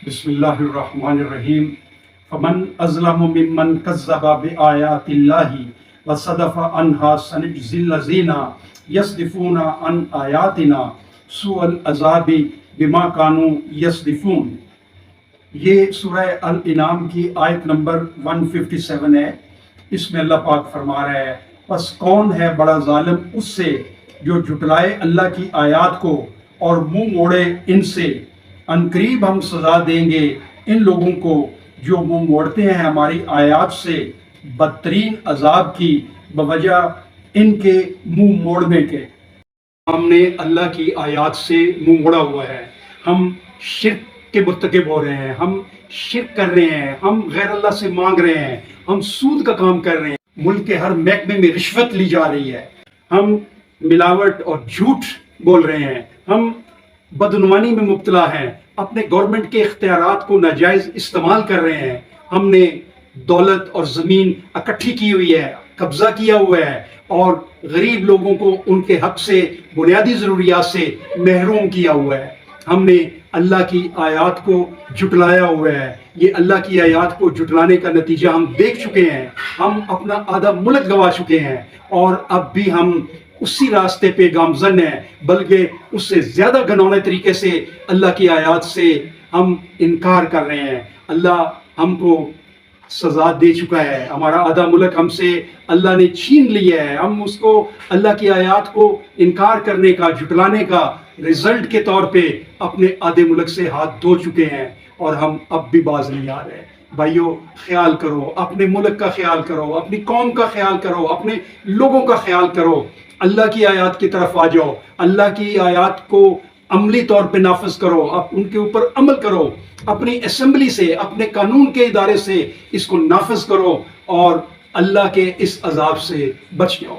بسم اللہ الرحمن الرحیم فمن اظلم ممن کذب بآیات اللہ وصدف عنہا سنجزی الذین یصدفون عن آیاتنا سوء العذاب بما کانوا یصدفون۔ یہ سورہ الانعام کی آیت نمبر 157 ہے۔ اس میں اللہ پاک فرما رہا ہے پس کون ہے بڑا ظالم اس سے جو جھٹلائے اللہ کی آیات کو اور منہ موڑے ان سے۔ عنقریب ہم سزا دیں گے ان لوگوں کو جو منہ موڑتے ہیں ہماری آیات سے بدترین عذاب کی بوجہ ان کے منہ موڑنے کے۔ ہم نے اللہ کی آیات سے منہ موڑا ہوا ہے، ہم شرک کے مرتکب ہو رہے ہیں، ہم شرک کر رہے ہیں، ہم غیر اللہ سے مانگ رہے ہیں، ہم سود کا کام کر رہے ہیں، ملک کے ہر محکمے میں رشوت لی جا رہی ہے، ہم ملاوٹ اور جھوٹ بول رہے ہیں، ہم بدعنوانی میں مبتلا ہیں، اپنے گورنمنٹ کے اختیارات کو ناجائز استعمال کر رہے ہیں، ہم نے دولت اور زمین اکٹھی کی ہوئی ہے، قبضہ کیا ہوا ہے اور غریب لوگوں کو ان کے حق سے، بنیادی ضروریات سے محروم کیا ہوا ہے۔ ہم نے اللہ کی آیات کو جھٹلایا ہوا ہے۔ یہ اللہ کی آیات کو جھٹلانے کا نتیجہ ہم دیکھ چکے ہیں، ہم اپنا آدھا ملک گنوا چکے ہیں اور اب بھی ہم اسی راستے پہ گامزن ہیں، بلکہ اس سے زیادہ گھنونے طریقے سے اللہ کی آیات سے ہم انکار کر رہے ہیں۔ اللہ ہم کو سزا دے چکا ہے، ہمارا آدھا ملک ہم سے اللہ نے چھین لیا ہے، ہم اس کو اللہ کی آیات کو انکار کرنے کا، جھٹلانے کا رزلٹ کے طور پہ اپنے آدھے ملک سے ہاتھ دھو چکے ہیں اور ہم اب بھی باز نہیں آ رہے۔ بھائیو، خیال کرو، اپنے ملک کا خیال کرو، اپنی قوم کا خیال کرو، اپنے لوگوں کا خیال کرو، اللہ کی آیات کی طرف آ جاؤ، اللہ کی آیات کو عملی طور پہ نافذ کرو، ان کے اوپر عمل کرو، اپنی اسمبلی سے، اپنے قانون کے ادارے سے اس کو نافذ کرو اور اللہ کے اس عذاب سے بچ جاؤ۔